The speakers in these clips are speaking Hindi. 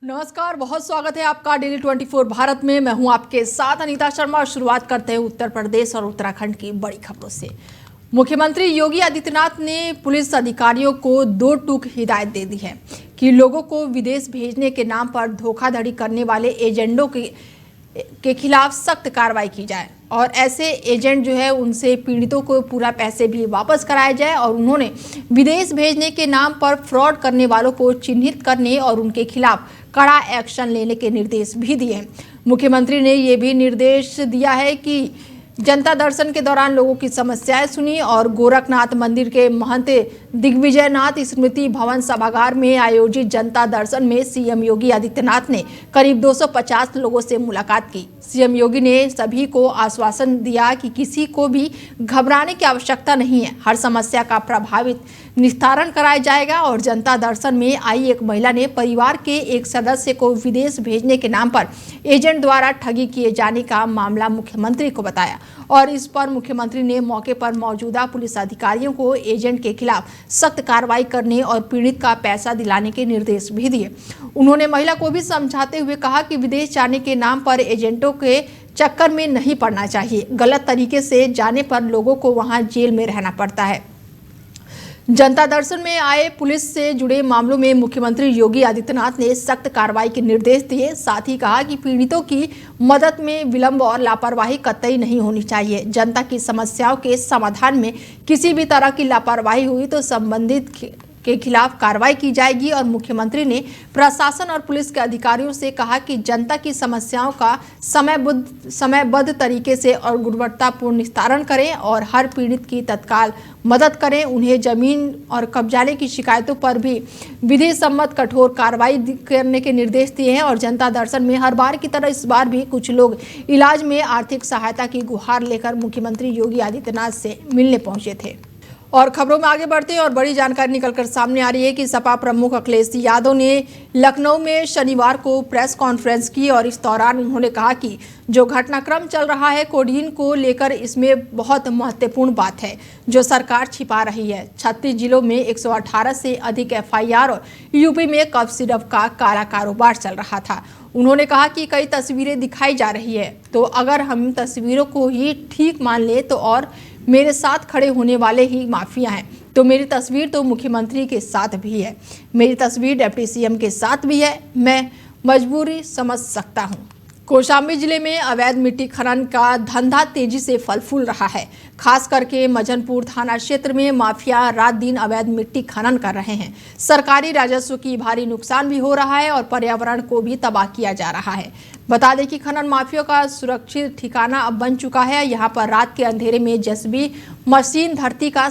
नमस्कार, बहुत स्वागत है आपका डेली 24 भारत में। मैं हूं आपके साथ अनीता शर्मा और शुरुआत करते हैं उत्तर प्रदेश और उत्तराखंड की बड़ी खबरों से। मुख्यमंत्री योगी आदित्यनाथ ने पुलिस अधिकारियों को दो टूक हिदायत दे दी है कि लोगों को विदेश भेजने के नाम पर धोखाधड़ी करने वाले एजेंटों के खिलाफ सख्त कार्रवाई की जाए और ऐसे एजेंट जो है उनसे पीड़ितों को पूरा पैसे भी वापस कराए जाए। और उन्होंने विदेश भेजने के नाम पर फ्रॉड करने वालों को चिन्हित करने और उनके खिलाफ कड़ा एक्शन लेने के निर्देश भी दिए हैं। मुख्यमंत्री ने ये भी निर्देश दिया है कि जनता दर्शन के दौरान लोगों की समस्याएं सुनी और गोरखनाथ मंदिर के महंत दिग्विजयनाथ स्मृति भवन सभागार में आयोजित जनता दर्शन में सीएम योगी आदित्यनाथ ने करीब 250 लोगों से मुलाकात की। सीएम योगी ने सभी को आश्वासन दिया कि किसी को भी घबराने की आवश्यकता नहीं है, हर समस्या का प्रभावित निस्तारण कराया जाएगा। और जनता दर्शन में आई एक महिला ने परिवार के एक सदस्य को विदेश भेजने के नाम पर एजेंट द्वारा ठगी किए जाने का मामला मुख्यमंत्री को बताया और इस पर मुख्यमंत्री ने मौके पर मौजूदा पुलिस अधिकारियों को एजेंट के खिलाफ सख्त कार्रवाई करने और पीड़ित का पैसा दिलाने के निर्देश भी दिए। उन्होंने महिला को भी समझाते हुए कहा कि विदेश जाने के नाम पर एजेंटों के चक्कर में नहीं पड़ना चाहिए। गलत तरीके से जाने पर लोगों को वहां जेल में रहना पड़ता है। जनता दर्शन में आए पुलिस से जुड़े मामलों में मुख्यमंत्री योगी आदित्यनाथ ने सख्त कार्रवाई के निर्देश दिए। साथ ही कहा कि पीड़ितों की मदद में विलंब और लापरवाही कतई नहीं होनी चाहिए। जनता की समस्याओं के समाधान में किसी भी तरह की लापरवाही हुई तो संबंधित के खिलाफ कार्रवाई की जाएगी। और मुख्यमंत्री ने प्रशासन और पुलिस के अधिकारियों से कहा कि जनता की समस्याओं का समयबद्ध तरीके से और गुणवत्तापूर्ण निस्तारण करें और हर पीड़ित की तत्काल मदद करें। उन्हें जमीन और कब्जाने की शिकायतों पर भी विधि सम्मत कठोर कार्रवाई करने के निर्देश दिए हैं। और जनता दर्शन में हर बार की तरह इस बार भी कुछ लोग इलाज में आर्थिक सहायता की गुहार लेकर मुख्यमंत्री योगी आदित्यनाथ से मिलने पहुंचे थे। और खबरों में आगे बढ़ते हैं और बड़ी जानकारी निकलकर सामने आ रही है कि सपा प्रमुख अखिलेश यादव ने लखनऊ में शनिवार को प्रेस कॉन्फ्रेंस की और इस दौरान उन्होंने कहा कि जो घटनाक्रम चल रहा है कोडीन को लेकर, इसमें बहुत महत्वपूर्ण बात है जो सरकार छिपा रही है। 36 जिलों में 118 से अधिक एफआईआर और यूपी में कफ सिरप का काला कारोबार चल रहा था। उन्होंने कहा कि कई तस्वीरें दिखाई जा रही है, तो अगर हम तस्वीरों को ही ठीक मान ले तो और मेरे साथ खड़े होने वाले ही माफिया हैं, तो मेरी तस्वीर तो मुख्यमंत्री के साथ भी है, मेरी तस्वीर डिप्टी सीएम के साथ भी है, मैं मजबूरी समझ सकता हूं। कौशाम्बी जिले में अवैध मिट्टी खनन का धंधा तेजी से फल फूल रहा है। खास करके मजनपुर थाना क्षेत्र में माफिया रात दिन अवैध मिट्टी खनन कर रहे हैं। सरकारी राजस्व की भारी नुकसान भी हो रहा है और पर्यावरण को भी तबाह किया जा रहा है। बता दें कि खनन माफियों का सुरक्षित ठिकाना अब बन चुका है। यहाँ पर रात के अंधेरे में जेसीबी मशीन धरती का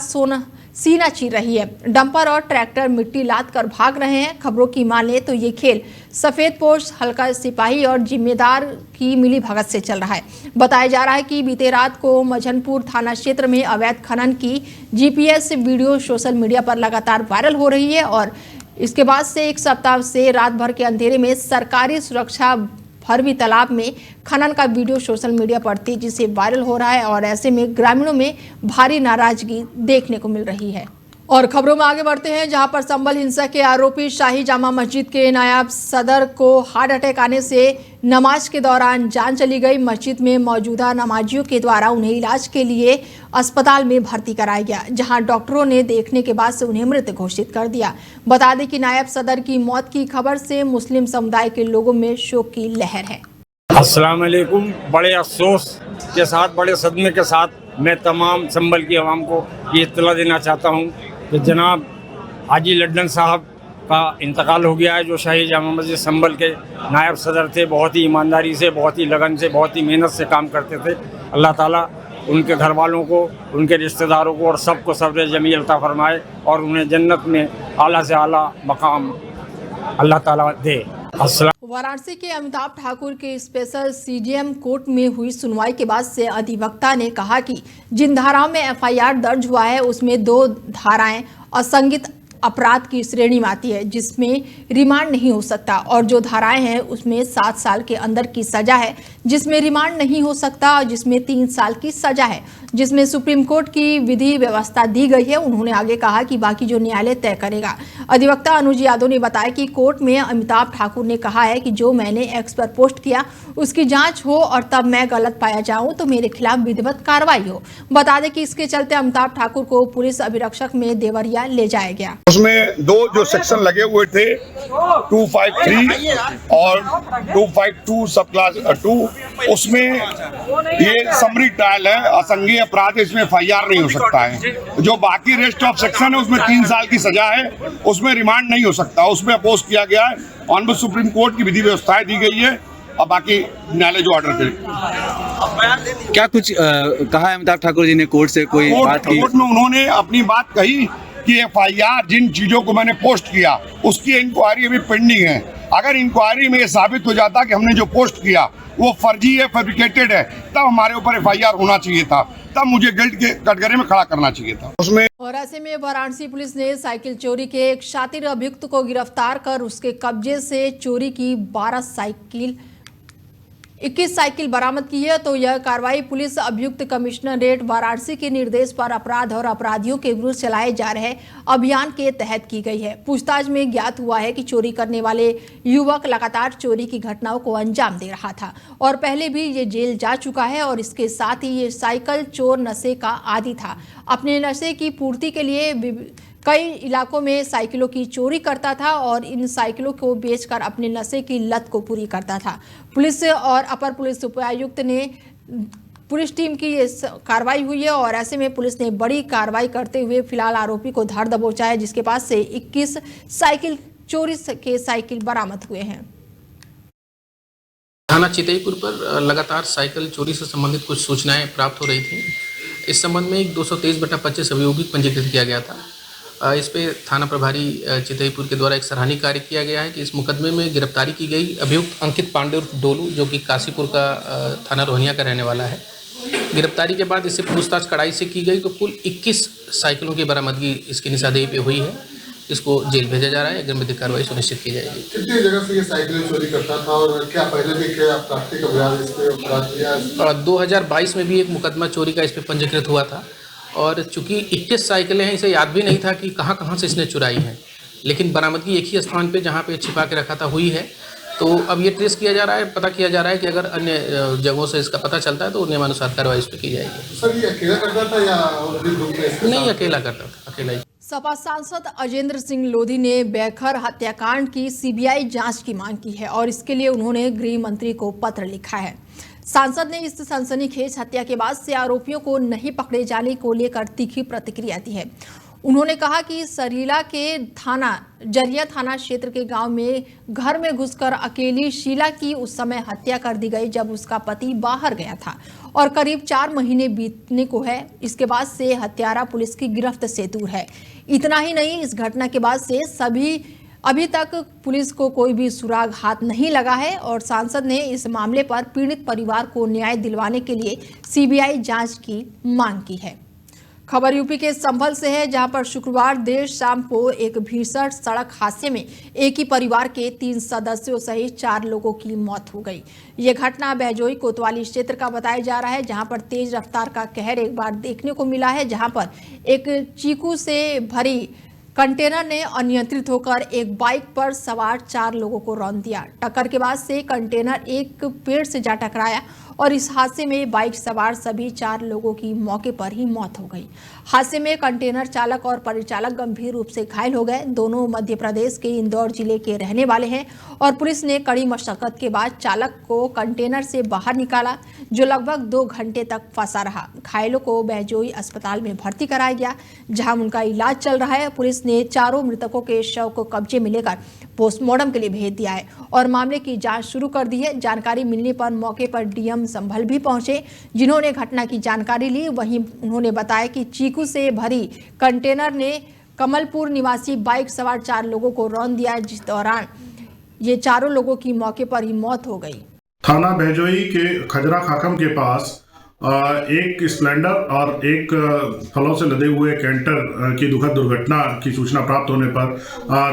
सीना चीर रही है। डंपर और ट्रैक्टर मिट्टी लाद कर भाग रहे हैं। खबरों की माने तो ये खेल सफेद पोस्ट, हल्का सिपाही और जिम्मेदार की मिली भगत से चल रहा है। बताया जा रहा है कि बीते रात को मजनपुर थाना क्षेत्र में अवैध खनन की जीपीएस वीडियो सोशल मीडिया पर लगातार वायरल हो रही है और इसके बाद से एक सप्ताह से रात भर के अंधेरे में सरकारी सुरक्षा फरवी तालाब में खनन का वीडियो सोशल मीडिया पर तेजी से वायरल हो रहा है और ऐसे में ग्रामीणों में भारी नाराजगी देखने को मिल रही है। और खबरों में आगे बढ़ते हैं, जहां पर संभल हिंसा के आरोपी शाही जामा मस्जिद के नायब सदर को हार्ट अटैक आने से नमाज के दौरान जान चली गई। मस्जिद में मौजूदा नमाजियों के द्वारा उन्हें इलाज के लिए अस्पताल में भर्ती कराया गया, जहां डॉक्टरों ने देखने के बाद से उन्हें मृत घोषित कर दिया। बता दें कि नायब सदर की मौत की खबर से मुस्लिम समुदाय के लोगों में शोक की लहर है। अस्सलाम वालेकुम। बड़े अफसोस के साथ, बड़े सदमे के साथ मैं तमाम संभल की आवाम को ये इत्तला देना चाहता हूँ कि जनाब हाजी लड्डन साहब का इंतकाल हो गया है, जो शाही जामा मस्जिद संभल के नायब सदर थे। बहुत ही ईमानदारी से, बहुत ही लगन से, बहुत ही मेहनत से काम करते थे। अल्लाह ताला उनके घर वालों को, उनके रिश्तेदारों को और सबको सब्र जमील अता फरमाए और उन्हें जन्नत में आला से आला मकाम अल्लाह ताला दे। वाराणसी के अमिताभ ठाकुर के स्पेशल सीजेएम कोर्ट में हुई सुनवाई के बाद से अधिवक्ता ने कहा कि जिन धाराओं में एफआईआर दर्ज हुआ है उसमें 2 धाराएं अपराध की श्रेणी में आती है जिसमें रिमांड नहीं हो सकता, और जो धाराएं हैं उसमें 7 साल के अंदर की सजा है जिसमें रिमांड नहीं हो सकता, और जिसमें 3 साल की सजा है जिसमें सुप्रीम कोर्ट की विधि व्यवस्था दी गई है। उन्होंने आगे कहा कि बाकी जो न्यायालय तय करेगा। अधिवक्ता अनुज यादव ने बताया कि कोर्ट में अमिताभ ठाकुर ने कहा है कि जो मैंने एक्स पर पोस्ट किया उसकी जांच हो और तब मैं गलत पाया जाऊं तो मेरे खिलाफ विधिवत कार्रवाई हो। बता दें कि इसके चलते अमिताभ ठाकुर को पुलिस अभिरक्षक में देवरिया ले जाया गया। उसमें 2 जो सेक्शन लगे हुए थे 253 और 252 सब क्लास 2, उसमें ये समरी ट्रायल है, असंज्ञेय अपराध, इसमें FIR नहीं हो सकता है। जो बाकी रेस्ट ऑफ सेक्शन है उसमें 3 साल की सजा है, उसमें रिमांड नहीं हो सकता, उसमें अपोज किया गया है। ऑनरेबल सुप्रीम कोर्ट की विधि व्यवस्थाएं दी गई है और बाकी न्यायालय जो ऑर्डर करे। क्या कुछ कहा है अमिताभ ठाकुर जी ने कोर्ट से, कोई बात की? कोर्ट में उन्होंने अपनी बात कही कि FIR जिन चीजों को मैंने पोस्ट किया उसकी इंक्वायरी अभी पेंडिंग है। अगर इंक्वायरी में ये साबित हो जाता कि हमने जो पोस्ट किया वो फर्जी है, फैब्रिकेटेड है, तब हमारे ऊपर FIR होना चाहिए था, तब मुझे गिल्ट के कटघरे में खड़ा करना चाहिए था। उसमें और ऐसे में वाराणसी पुलिस ने साइकिल चोरी के एक शातिर अभियुक्त को गिरफ्तार कर उसके कब्जे से चोरी की 21 साइकिल बरामद की है। तो यह कार्रवाई पुलिस अभियुक्त कमिश्नरेट वाराणसी के निर्देश पर अपराध और अपराधियों के विरुद्ध चलाए जा रहे अभियान के तहत की गई है। पूछताछ में ज्ञात हुआ है कि चोरी करने वाले युवक लगातार चोरी की घटनाओं को अंजाम दे रहा था और पहले भी ये जेल जा चुका है, और इसके साथ ही ये साइकिल चोर नशे का आदी था। अपने नशे की पूर्ति के लिए कई इलाकों में साइकिलों की चोरी करता था और इन साइकिलों को बेचकर अपने नशे की लत को पूरी करता था। पुलिस और अपर पुलिस उपायुक्त ने पुलिस टीम की ये कार्रवाई हुई है, और ऐसे में पुलिस ने बड़ी कार्रवाई करते हुए फिलहाल आरोपी को धर दबोचा है, जिसके पास से 21 साइकिल चोरी के साइकिल बरामद हुए हैं। थाना चितईपुर पर लगातार साइकिल चोरी से संबंधित कुछ सूचनाएं प्राप्त हो रही थी। इस संबंध में एक 223/25 अभियोगिक पंजीकृत किया गया था। इस पे थाना प्रभारी चितईपुर के द्वारा एक सराहनीय कार्य किया गया है कि इस मुकदमे में गिरफ्तारी की गई अभियुक्त अंकित पांडे उर्फ डोलू, जो कि काशीपुर का थाना रोहनिया का रहने वाला है। गिरफ्तारी के बाद इससे पूछताछ कड़ाई से की गई तो कुल 21 साइकिलों की बरामदगी इसकी निशानदेही पे हुई है। इसको जेल भेजा जा रहा है, अग्रिम विधिक कार्रवाई सुनिश्चित की जाएगी। कितनी जगह से ये साइकिल चोरी करता था और क्या पहले भी क्या प्राप्ति का बयान इस पे अपराध किया? 2022 में भी एक मुकदमा चोरी का इस पे पंजीकृत हुआ था, और चूंकि 21 साइकिलें हैं, इसे याद भी नहीं था कि कहाँ कहाँ से इसने चुराई हैं, लेकिन बरामदगी एक ही स्थान पे जहाँ पे छिपा के रखा था हुई है। तो अब ये ट्रेस किया जा रहा है, पता किया जा रहा है कि अगर अन्य जगहों से इसका पता चलता है तो नियमानुसार कार्रवाई इस पर की जाएगी। सर ये अकेला करता था या और भी लोग थे इसके नहीं, साथ? अकेला करता था, अकेला ही। सपा सांसद अजेंद्र सिंह लोधी ने बैखर हत्याकांड की CBI जांच की मांग की है, और इसके लिए उन्होंने गृह मंत्री को पत्र लिखा है। सांसद ने इस सनसनीखेज हत्या के बाद से आरोपियों को नहीं पकड़े जाने को लेकर तीखी प्रतिक्रिया दी है। उन्होंने कहा कि सरीला के जरिया थाना क्षेत्र के गांव में घर में घुसकर अकेली शीला की उस समय हत्या कर दी गई जब उसका पति बाहर गया था, और करीब 4 महीने बीतने को है। इसके बाद से हत्यारा पुलिस की गिरफ्त से दूर है। इतना ही नहीं, इस घटना के बाद से अभी तक पुलिस को कोई भी सुराग हाथ नहीं लगा है, और सांसद ने इस मामले पर पीड़ित परिवार को न्याय दिलवाने के लिए CBI जांच की मांग की है। खबर यूपी के संभल से है, जहां पर शुक्रवार देर शाम को एक भीषण सड़क हादसे में एक ही परिवार के 3 सदस्यों सहित 4 लोगों की मौत हो गई। यह घटना बहजोई कोतवाली क्षेत्र का बताया जा रहा है, जहां पर तेज रफ्तार का कहर एक बार देखने को मिला है, जहां पर एक चीकू से भरी कंटेनर ने अनियंत्रित होकर एक बाइक पर सवार 4 लोगों को रौंद दिया। टक्कर के बाद से कंटेनर एक पेड़ से जा टकराया, और इस हादसे में बाइक सवार सभी 4 लोगों की मौके पर ही मौत हो गई। हादसे में कंटेनर चालक और परिचालक गंभीर रूप से घायल हो गए। दोनों मध्य प्रदेश के इंदौर जिले के रहने वाले हैं, और पुलिस ने कड़ी मशक्कत के बाद चालक को कंटेनर से बाहर निकाला, जो लगभग 2 घंटे तक फंसा रहा। घायलों को बहजोई अस्पताल में भर्ती कराया गया, जहां उनका इलाज चल रहा है। पुलिस ने चारों मृतकों के शव को कब्जे में लेकर पोस्टमार्टम के लिए भेज दिया है, और मामले की जांच शुरू कर दी है। जानकारी मिलने पर मौके पर डीएम संभल भी पहुंचे, जिन्होंने घटना की जानकारी ली। वहीं उन्होंने बताया कि चीकू से भरी कंटेनर ने कमलपुर निवासी बाइक सवार 4 लोगों को रौंद दिया, जिस दौरान ये चारों लोगों की मौके पर ही मौत हो गई। थाना बहजोई के खजरा खाकम के पास एक स्प्लेंडर और एक फलों से लदे हुए कैंटर की दुखद दुर्घटना की सूचना प्राप्त होने पर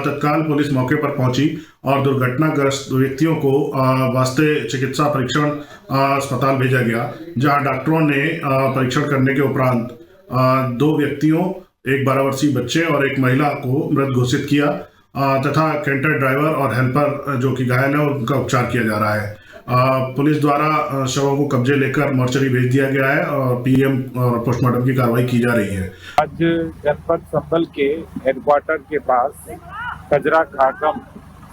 तत्काल पुलिस मौके पर पहुंची और दुर्घटनाग्रस्त व्यक्तियों को वास्ते चिकित्सा परीक्षण अस्पताल भेजा गया, जहां डॉक्टरों ने परीक्षण करने के उपरांत 2 व्यक्तियों, एक 12 वर्षीय बच्चे और एक महिला को मृत घोषित किया तथा कैंटर ड्राइवर और हेल्पर जो कि घायल है उनका उपचार किया जा रहा है। पुलिस द्वारा शवों को कब्जे लेकर मोर्चरी भेज दिया गया है और पीएम और पोस्टमार्टम की कार्रवाई की जा रही है। आज जनपद संभल के हेडक्वार्टर के पास कजरा घाटम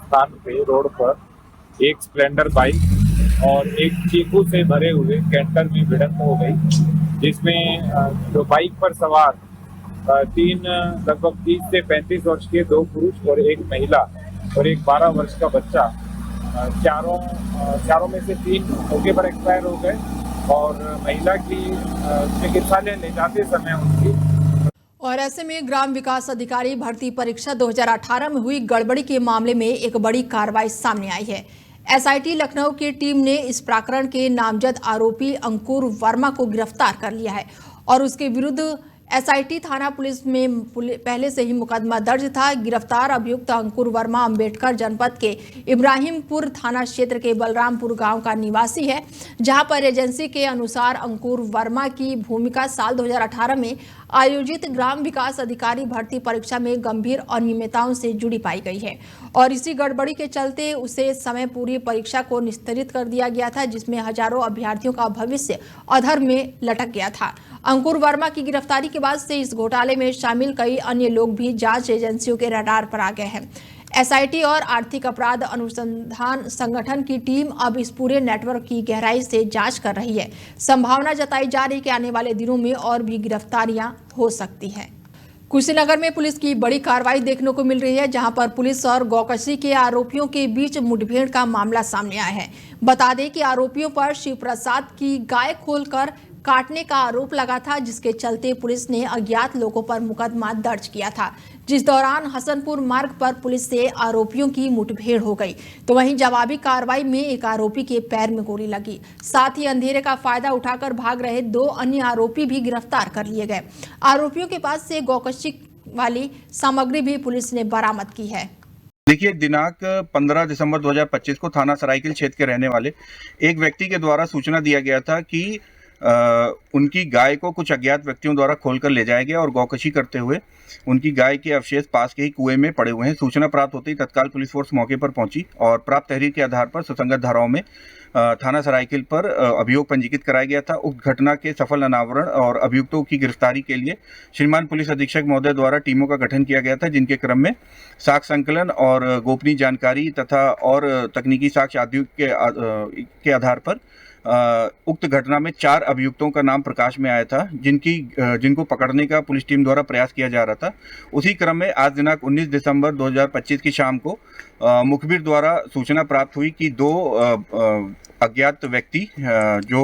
स्थान पे रोड पर एक स्प्लेंडर बाइक और एक चीकू से भरे हुए कैंटर में भिड़ंत हो गई, जिसमें जो बाइक पर सवार 3 लगभग 30 से 35 वर्ष के 2 पुरुष और एक महिला और एक 12 वर्ष का बच्चा, चारों में से 3 मौके पर एक्सपायर हो गए और महिला की चिकित्सालय ले जाते समय उनकी। और ऐसे में ग्राम विकास अधिकारी भर्ती परीक्षा 2018 में हुई गड़बड़ी के मामले में एक बड़ी कार्रवाई सामने आई है। एसआईटी लखनऊ की टीम ने इस प्रकरण के नामजद आरोपी अंकुर वर्मा को गिरफ्तार कर लिया है और उसके विरुद्ध एसआईटी थाना पुलिस में पहले से ही मुकदमा दर्ज था। गिरफ्तार अभियुक्त अंकुर वर्मा अंबेडकर जनपद के इब्राहिमपुर थाना क्षेत्र के बलरामपुर गांव का निवासी है, जहां पर एजेंसी के अनुसार अंकुर वर्मा की भूमिका साल 2018 में आयोजित ग्राम विकास अधिकारी भर्ती परीक्षा में गंभीर अनियमितताओं से जुड़ी पाई गई है और इसी गड़बड़ी के चलते उसे समय पूरी परीक्षा को निस्तारित कर दिया गया था, जिसमें हजारों अभ्यर्थियों का भविष्य अधर में लटक गया था। अंकुर वर्मा की गिरफ्तारी के बाद से इस घोटाले में शामिल कई अन्य लोग भी जांच एजेंसियों के रडार पर आ गए हैं। एसआईटी और आर्थिक अपराध अनुसंधान संगठन की टीम अब इस पूरे नेटवर्क की गहराई से जांच कर रही है। संभावना जताई जा रही है कि आने वाले दिनों में और भी गिरफ्तारियां हो सकती हैं। कुशीनगर में पुलिस की बड़ी कार्रवाई देखने को मिल रही है, जहां पर पुलिस और गौकशी के आरोपियों के बीच मुठभेड़ का मामला सामने आया है। बता दें कि आरोपियों पर शिव प्रसाद की गाय खोलकर काटने का आरोप लगा था, जिसके चलते पुलिस ने अज्ञात लोगों पर मुकदमा दर्ज किया था, जिस दौरान हसनपुर मार्ग पर पुलिस से आरोपियों की मुठभेड़ हो गई। तो वहीं जवाबी कार्रवाई में एक आरोपी के पैर में गोली लगी। साथ ही अंधेरे का फायदा उठाकर भाग रहे 2 अन्य आरोपी भी गिरफ्तार कर लिए गए। आरोपियों के पास से गौकशी वाली सामग्री भी पुलिस ने बरामद की है। देखिए, दिनांक 15 दिसंबर 2025 को थाना सरायकिल क्षेत्र के रहने वाले एक व्यक्ति के द्वारा सूचना दिया गया था कि उनकी गाय को कुछ अज्ञात व्यक्तियों द्वारा खोलकर ले जाया गया और गौकशी करते हुए उनकी गाय के अवशेष पास के ही कुएं में पड़े हुए हैं। सूचना प्राप्त होते ही तत्काल पुलिस फोर्स मौके पर पहुंची और प्राप्त तहरीर के आधार पर सुसंगत धाराओं में थाना सरायकिल पर अभियोग पंजीकृत कराया गया था। उक्त घटना के सफल अनावरण और अभियुक्तों की गिरफ्तारी के लिए श्रीमान पुलिस अधीक्षक महोदय द्वारा टीमों का गठन किया गया था, जिनके क्रम में साक्ष्य संकलन और गोपनीय जानकारी तथा और तकनीकी साक्ष्य आदि के आधार पर उक्त घटना में 4 अभियुक्तों का नाम प्रकाश में आया था, जिनको पकड़ने का पुलिस टीम द्वारा प्रयास किया जा रहा था। उसी क्रम में आज दिनांक 19 दिसंबर 2025 की शाम को मुखबिर द्वारा सूचना प्राप्त हुई कि 2 अज्ञात व्यक्ति जो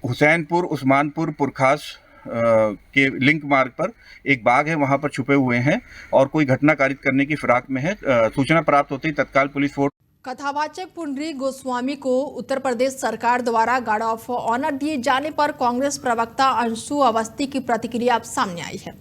हुसैनपुर उस्मानपुर पुरखास के लिंक मार्ग पर एक बाग है, वहां पर छुपे हुए हैं और कोई घटना कारित करने की फिराक में है। सूचना प्राप्त होते ही तत्काल पुलिस फोर्स। कथावाचक पुंडरी गोस्वामी को उत्तर प्रदेश सरकार द्वारा गार्ड ऑफ ऑनर दिए जाने पर कांग्रेस प्रवक्ता अंशु अवस्थी की प्रतिक्रिया अब सामने आई है।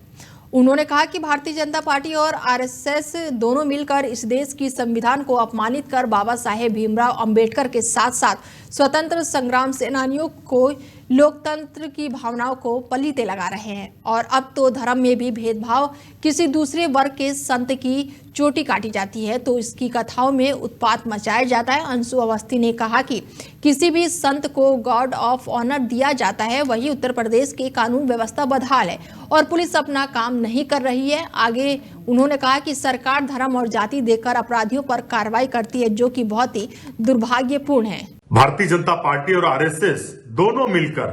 उन्होंने कहा कि भारतीय जनता पार्टी और आरएसएस दोनों मिलकर इस देश की संविधान को अपमानित कर बाबा साहेब भीमराव अंबेडकर के साथ साथ स्वतंत्र संग्राम सेनानियों को लोकतंत्र की भावनाओं को पलीते लगा रहे हैं और अब तो धर्म में भी भेदभाव, किसी दूसरे वर्ग के संत की चोटी काटी जाती है तो इसकी कथाओं में उत्पात मचाया जाता है। अंशु अवस्थी ने कहा कि किसी भी संत को गार्ड ऑफ ऑनर दिया जाता है, वही उत्तर प्रदेश की कानून व्यवस्था बदहाल है और पुलिस अपना काम नहीं कर रही है। आगे उन्होंने कहा कि सरकार धर्म और जाति देकर अपराधियों पर कार्रवाई करती है, जो कि बहुत ही दुर्भाग्यपूर्ण है। भारतीय जनता पार्टी और आरएसएस दोनों मिलकर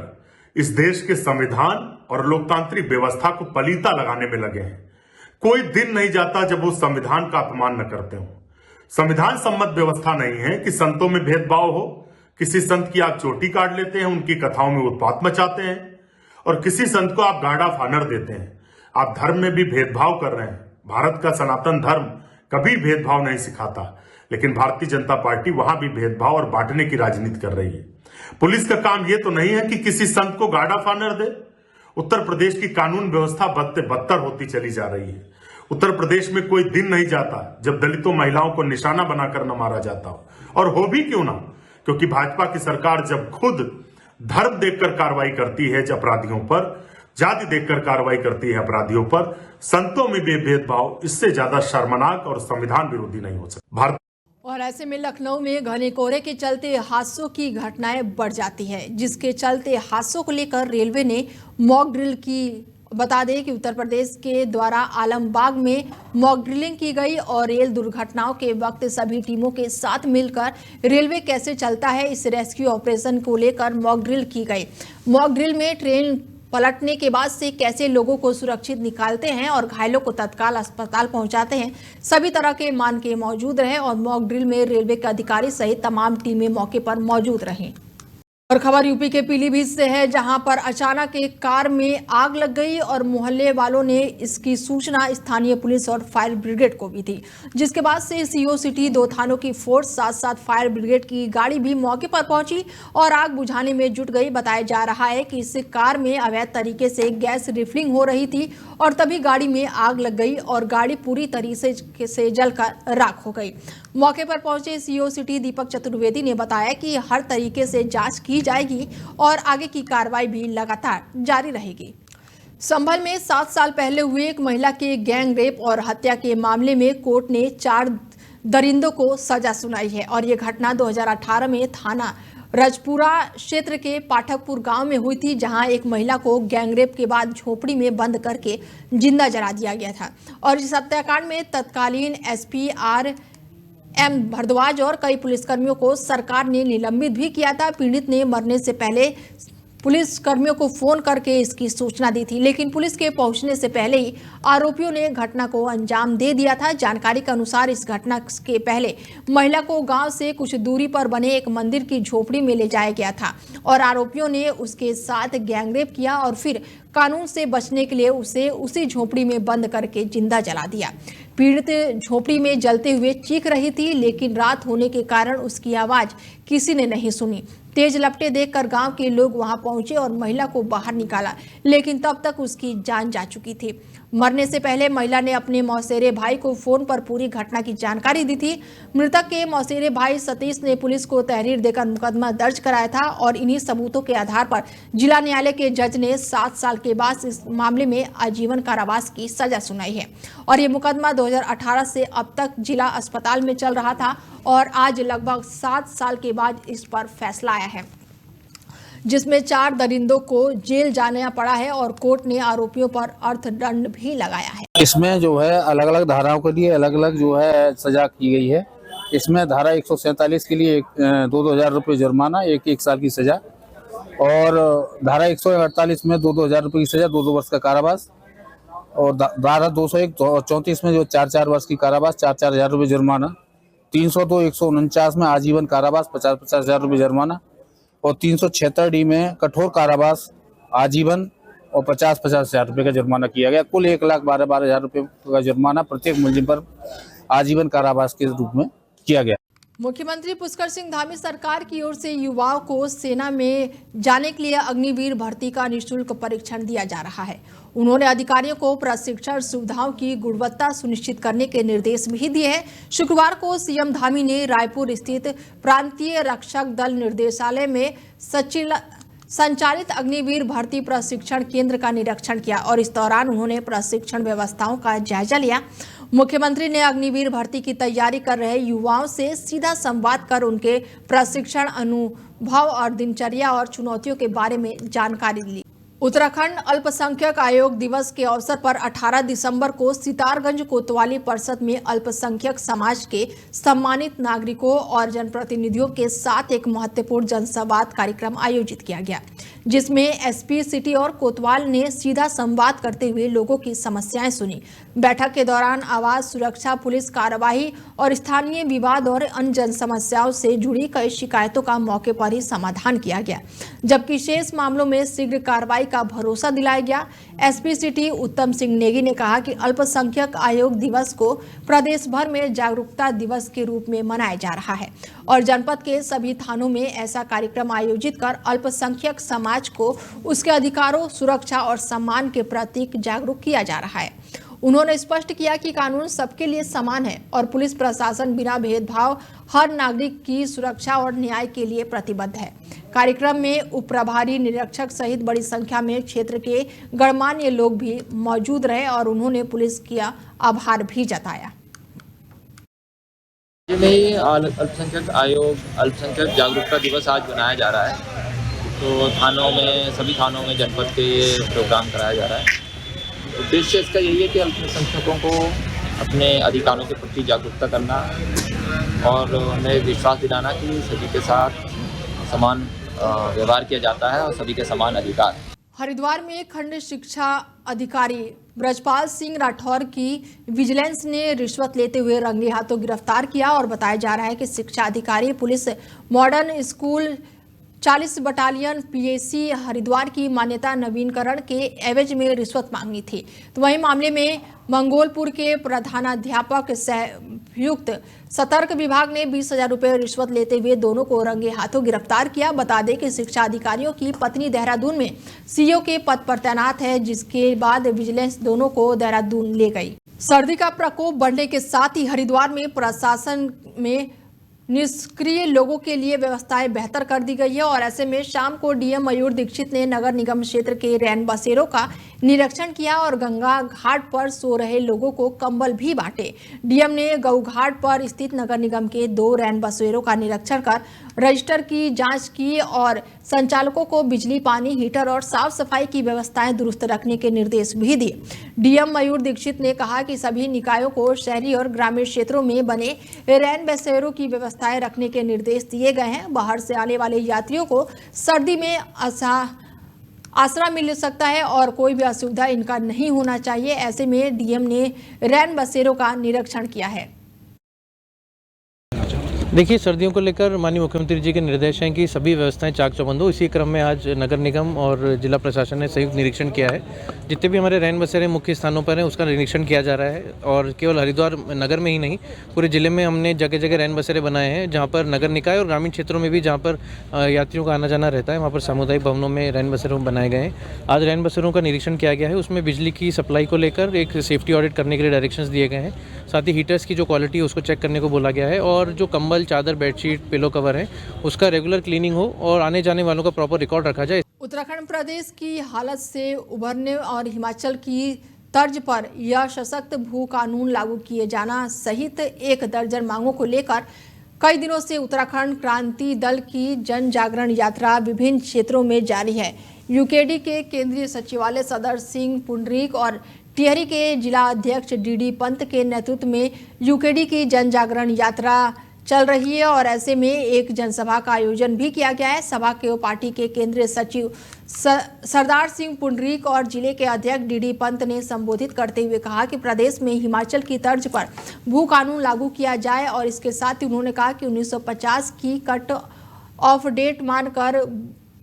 इस देश के संविधान और लोकतांत्रिक व्यवस्था को पलीता लगाने में लगे हैं। कोई दिन नहीं जाता जब वो संविधान का अपमान न करते हो। संविधान सम्मत व्यवस्था नहीं है कि संतों में भेदभाव हो। किसी संत की आप चोटी काट लेते हैं, उनकी कथाओं में उत्पात मचाते हैं और किसी संत को आप गार्ड ऑफ ऑनर देते हैं। आप धर्म में भी भेदभाव कर रहे हैं। भारत का सनातन धर्म कभी भेदभाव नहीं सिखाता, लेकिन भारतीय जनता पार्टी वहां भी भेदभाव और बांटने की राजनीति कर रही है। पुलिस का काम यह तो नहीं है कि किसी संत को गार्ड ऑफ ऑनर दे। उत्तर प्रदेश की कानून व्यवस्था बदतर होती चली जा रही है। उत्तर प्रदेश में कोई दिन नहीं जाता जब दलितों महिलाओं को निशाना बनाकर न मारा जाता हो, और हो भी क्यों ना, क्योंकि भाजपा की सरकार जब खुद धर्म देखकर कार्रवाई करती है अपराधियों पर, जाति देखकर कार्रवाई करती है अपराधियों पर, संतों में भी भेदभाव इससे ज्यादा शर्मनाक और संविधान विरोधी नहीं हो सकता। और ऐसे में लखनऊ में घने कोहरे के चलते हादसों की घटनाएं बढ़ जाती है, जिसके चलते हादसों को लेकर रेलवे ने मॉक ड्रिल की। बता दें कि उत्तर प्रदेश के द्वारा आलमबाग में मॉक ड्रिलिंग की गई और रेल दुर्घटनाओं के वक्त सभी टीमों के साथ मिलकर रेलवे कैसे चलता है इस रेस्क्यू ऑपरेशन को लेकर मॉक ड्रिल की गई। मॉक ड्रिल में ट्रेन पलटने के बाद से कैसे लोगों को सुरक्षित निकालते हैं और घायलों को तत्काल अस्पताल पहुंचाते हैं, सभी तरह के मानके मौजूद रहे और मॉक ड्रिल में रेलवे के अधिकारी सहित तमाम टीमें मौके पर मौजूद रहीं। और खबर यूपी के पीलीभीत से है, जहां पर अचानक एक कार में आग लग गई और मोहल्ले वालों ने इसकी सूचना स्थानीय पुलिस और फायर ब्रिगेड को भी दी, जिसके बाद से सीओ सिटी 2 थानों की फोर्स साथ साथ फायर ब्रिगेड की गाड़ी भी मौके पर पहुंची और आग बुझाने में जुट गई। बताया जा रहा है कि इस कार में अवैध तरीके से गैस रिफिलिंग हो रही थी और तभी गाड़ी में आग लग गई और गाड़ी पूरी तरीके से जलकर राख हो गई। मौके पर पहुंचे सीओ सिटी दीपक चतुर्वेदी ने बताया कि हर तरीके से जांच की जाएगी और आगे की कार्रवाई भी लगातार जारी रहेगी। संभल में 7 साल पहले हुए एक महिला के गैंग रेप और हत्या के मामले में कोर्ट ने 4 दरिंदों को सजा सुनाई है और ये घटना 2018 में थाना रजपुरा क्षेत्र के पाठकपुर गांव में हुई थी, जहां एक महिला को गैंगरेप के बाद झोपड़ी में बंद करके जिंदा जला दिया गया था। और इस हत्याकांड में तत्कालीन एसपी RM भारद्वाज और कई पुलिसकर्मियों को सरकार ने निलंबित भी किया था। पीड़ित ने मरने से पहले पुलिस कर्मियों को फोन करके इसकी सूचना दी थी, लेकिन पुलिस के पहुंचने से पहले ही आरोपियों ने घटना को अंजाम दे दिया था। जानकारी के अनुसार इस घटना के पहले महिला को गांव से कुछ दूरी पर बने एक मंदिर की झोपड़ी में ले जाया गया था और आरोपियों ने उसके साथ गैंगरेप किया और फिर कानून से बचने के लिए उसे उसी झोपड़ी में बंद करके जिंदा जला दिया। पीड़ित झोपड़ी में जलते हुए चीख रही थी, लेकिन रात होने के कारण उसकी आवाज किसी ने नहीं सुनी। तेज लपटे देखकर गांव के लोग वहां पहुंचे और महिला को बाहर निकाला, लेकिन तब तक उसकी जान जा चुकी थी। मरने से पहले महिला ने अपने मौसेरे भाई को फोन पर पूरी घटना की जानकारी दी थी। मृतक के मौसेरे भाई सतीश ने पुलिस को तहरीर देकर मुकदमा दर्ज कराया था और इन्हीं सबूतों के आधार पर जिला न्यायालय के जज ने 7 साल के बाद इस मामले में आजीवन कारावास की सजा सुनाई है। और ये मुकदमा 2018 से अब तक जिला अस्पताल में चल रहा था और आज लगभग 7 साल के बाद इस पर फैसला आया है, जिसमें 4 दरिंदों को जेल जाना पड़ा है और कोर्ट ने आरोपियों पर अर्थदंड भी लगाया है। इसमें जो है अलग अलग धाराओं के लिए अलग अलग जो है सजा की गई है। इसमें धारा 147 के लिए 2-2 हज़ार रुपये जुर्माना, 1 साल की सजा, और धारा 148 में 2-2 हज़ार रुपये की सजा, 2-2 वर्ष का कारावास, और धारा 201-34 में जो 4-4 वर्ष की कारावास, 4-4 हज़ार रुपये जुर्माना, 302-149 में आजीवन कारावास, 50-50 हज़ार रुपये जुर्माना, और 376D में कठोर कारावास, आजीवन और 50-50 हज़ार रुपये का जुर्माना किया गया। कुल 1,12,12,000 रुपये का जुर्माना प्रत्येक मुलजिम पर आजीवन कारावास के रूप में किया गया। मुख्यमंत्री पुष्कर सिंह धामी सरकार की ओर से युवाओं को सेना में जाने के लिए अग्निवीर भर्ती का निःशुल्क परीक्षण दिया जा रहा है। उन्होंने अधिकारियों को प्रशिक्षण सुविधाओं की गुणवत्ता सुनिश्चित करने के निर्देश भी दिए हैं। शुक्रवार को सीएम धामी ने रायपुर स्थित प्रांतीय रक्षक दल निर्देशालय में संचालित अग्निवीर भर्ती प्रशिक्षण केंद्र का निरीक्षण किया और इस दौरान उन्होंने प्रशिक्षण व्यवस्थाओं का जायजा लिया। मुख्यमंत्री ने अग्निवीर भर्ती की तैयारी कर रहे युवाओं से सीधा संवाद कर उनके प्रशिक्षण अनुभव और दिनचर्या और चुनौतियों के बारे में जानकारी ली। उत्तराखंड अल्पसंख्यक आयोग दिवस के अवसर पर 18 दिसंबर को सितारगंज कोतवाली परिषद में अल्पसंख्यक समाज के सम्मानित नागरिकों और जनप्रतिनिधियों के साथ एक महत्वपूर्ण जनसंवाद कार्यक्रम आयोजित किया गया। जिसमें एसपी सिटी और कोतवाल ने सीधा संवाद करते हुए लोगों की समस्याएं सुनी। बैठक के दौरान आवास सुरक्षा, पुलिस कार्रवाई और स्थानीय विवाद और अन्य जन समस्याओं से जुड़ी कई शिकायतों का मौके पर ही समाधान किया गया, जबकि शेष मामलों में शीघ्र कार्रवाई का भरोसा दिलाया गया। एसपी सिटी उत्तम सिंह नेगी ने कहा कि अल्पसंख्यक आयोग दिवस को प्रदेश भर में जागरूकता दिवस के रूप में मनाया जा रहा है और जनपद के सभी थानों में ऐसा कार्यक्रम आयोजित कर अल्पसंख्यक समाज को उसके अधिकारों, सुरक्षा और सम्मान के प्रति जागरूक किया जा रहा है। उन्होंने स्पष्ट किया कि कानून सबके लिए समान है और पुलिस प्रशासन बिना भेदभाव हर नागरिक की सुरक्षा और न्याय के लिए प्रतिबद्ध है। कार्यक्रम में उप प्रभारी निरीक्षक सहित बड़ी संख्या में क्षेत्र के गणमान्य लोग भी मौजूद रहे और उन्होंने पुलिस का आभार भी जताया। में अल्पसंख्यक आयोग अल्पसंख्यक जागरूकता दिवस आज मनाया जा रहा है। तो थानों में, सभी थानों में जनपद के ये प्रोग्राम कराया जा रहा है। उद्देश्य इसका यही है कि अल्पसंख्यकों को अपने अधिकारों के प्रति जागरूकता करना और उन्हें विश्वास दिलाना कि सभी के साथ समान व्यवहार किया जाता है और सभी के समान अधिकार। हरिद्वार में खंड शिक्षा अधिकारी ब्रजपाल सिंह राठौर की विजिलेंस ने रिश्वत लेते हुए रंगे हाथों गिरफ्तार किया और बताया जा रहा है कि शिक्षा अधिकारी police modern school 40 battalion PAC Haridwar की मान्यता नवीनकरण के एवज में रिश्वत मांगी थी। तो वहीं मामले में मंगोलपुर के प्रधानाध्यापक सहयुक्त सतर्क विभाग ने 20,000 रुपये रिश्वत लेते हुए दोनों को रंगे हाथों गिरफ्तार किया। बता दें कि शिक्षा अधिकारियों की पत्नी देहरादून में सीईओ के पद पर तैनात है, जिसके बाद विजिलेंस दोनों को देहरादून ले गई। सर्दी का प्रकोप बढ़ने के साथ ही हरिद्वार में प्रशासन में निष्क्रिय लोगों के लिए व्यवस्थाएं बेहतर कर दी गई है और ऐसे में शाम को डीएम मयूर दीक्षित ने नगर निगम क्षेत्र के रैन बसेरों का निरीक्षण किया और गंगा घाट पर सो रहे लोगों को कंबल भी बांटे। डीएम ने गऊ घाट पर स्थित नगर निगम के 2 रैन बसेरों का निरीक्षण कर रजिस्टर की जांच की और संचालकों को बिजली, पानी, हीटर और साफ सफाई की व्यवस्थाएं दुरुस्त रखने के निर्देश भी दिए। डीएम मयूर दीक्षित ने कहा कि सभी निकायों को शहरी और ग्रामीण क्षेत्रों में बने रैन बसेरों की व्यवस्थाएं रखने के निर्देश दिए गए हैं। बाहर से आने वाले यात्रियों को सर्दी में आसरा मिल सकता है और कोई भी असुविधा इनका नहीं होना चाहिए। ऐसे में डीएम ने रैन बसेरों का निरीक्षण किया है। देखिए, सर्दियों को लेकर माननीय मुख्यमंत्री जी के निर्देश हैं कि सभी व्यवस्थाएं चाक चौबंद हो। इसी क्रम में आज नगर निगम और जिला प्रशासन ने संयुक्त निरीक्षण किया है। जितने भी हमारे रैन बसेरे मुख्य स्थानों पर हैं उसका निरीक्षण किया जा रहा है और केवल हरिद्वार नगर में ही नहीं, पूरे जिले में हमने जगह जगह रैन बसेरे बनाए हैं, जहाँ पर नगर निकाय और ग्रामीण क्षेत्रों में भी जहाँ पर यात्रियों का आना जाना रहता है वहाँ पर सामुदायिक भवनों में रैन बसेरों बनाए गए हैं। आज रैन बसेरों का निरीक्षण किया गया है। उसमें बिजली की सप्लाई को लेकर एक सेफ्टी ऑडिट करने के लिए डायरेक्शंस दिए गए हैं। साथ ही हीटर्स की जो क्वालिटी है उसको चेक करने को बोला गया है और जो कंबल, चादर, बेडशीट, पिलो कवर है उसका रेगुलर क्लीनिंग हो और आने जाने वालों का प्रॉपर रिकॉर्ड रखा जाए। उत्तराखंड प्रदेश की हालत से उभरने और हिमाचल की तर्ज पर यह सशक्त भू कानून लागू किए जाना सहित 1 दर्जन मांगों को लेकर कई दिनों से उत्तराखंड क्रांति दल की जन जागरण यात्रा विभिन्न क्षेत्रों में जारी है। यूकेडी के केंद्रीय सचिवालय सदर सिंह पुंडरीक और टिहरी के जिला अध्यक्ष डीडी पंत के नेतृत्व में यूकेडी की जन जागरण यात्रा चल रही है और ऐसे में एक जनसभा का आयोजन भी किया गया है। सभा को पार्टी के केंद्रीय सचिव सरदार सिंह पुंडरीक और जिले के अध्यक्ष डीडी पंत ने संबोधित करते हुए कहा कि प्रदेश में हिमाचल की तर्ज पर भू कानून लागू किया जाए और इसके साथ ही उन्होंने कहा कि 1950 की कट ऑफ डेट मानकर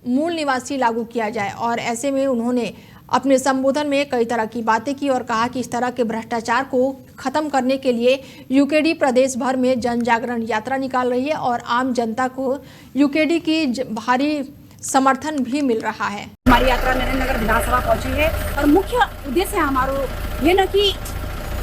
मूल निवासी लागू किया जाए और ऐसे में उन्होंने अपने संबोधन में कई तरह की बातें की और कहा कि इस तरह के भ्रष्टाचार को खत्म करने के लिए यूकेडी प्रदेश भर में जन जागरण यात्रा निकाल रही है और आम जनता को यूकेडी की भारी समर्थन भी मिल रहा है। हमारी यात्रा नरेंद्र नगर विधानसभा पहुंची है और मुख्य उद्देश्य हमारो ये न कि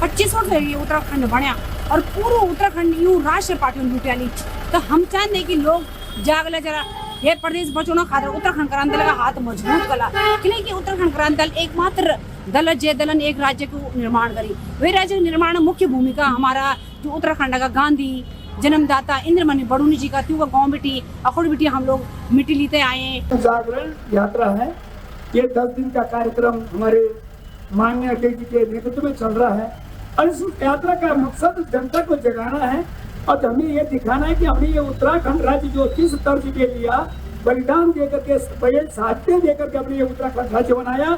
25 वर्ष से उत्तराखंड बना और पूरा उत्तराखंड यूं राष्ट्र पार्टी लुटियाली, तो हम चाहते कि लोग जागले जरा ये प्रदेश बचोना खातर उत्तराखंड क्रांति दल का हाथ मजबूत कला कि उत्तराखंड क्रांति दल एकमात्र दल जय दलन एक राज्य को निर्माण करी। वही राज्य निर्माण मुख्य भूमिका हमारा जो उत्तराखंड का गांधी जन्मदाता इंद्रमणि बड़ूनी जी का त्यू का गाँव बेटी अखोड़ बेटी हम लोग मिट्टी लेते आए हैं। जागरण यात्रा है, ये 10 दिन का कार्यक्रम हमारे माननीय अटल जी के नेतृत्व में चल रहा है और इस यात्रा का मकसद जनता को जगाना है और हमें ये दिखाना है कि हमने ये उत्तराखंड राज्य जो किस तर्ज पे लिया बलिदान देकर के शहादतें देकर के अपने उत्तराखंड राज्य बनाया।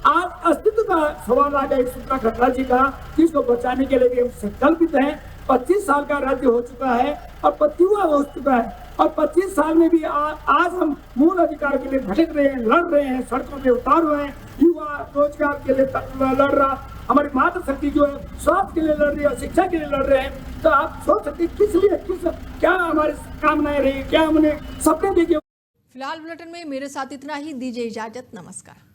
आज अस्तित्व का सवाल आ गया इस उत्तराखंड राज्य का, जिसको बचाने के लिए भी हम संकल्पित हैं। 25 साल का राज्य हो चुका है और 25वां हो चुका है, और 25 साल में भी आज हम मूल अधिकार के लिए भटक रहे हैं, लड़ रहे हैं, सड़कों पे उतार हुए हैं। युवा रोजगार के लिए लड़ रहा, हमारी मातृ शक्ति जो है स्वास्थ्य के लिए लड़ रही है, शिक्षा के लिए लड़ रहे हैं। तो आप सोच सकते किस लिए, क्या हमारी कामनाएं रही, क्या हमने सपने देखे। फिलहाल बुलेटिन में मेरे साथ इतना ही, दीजिए इजाजत, नमस्कार।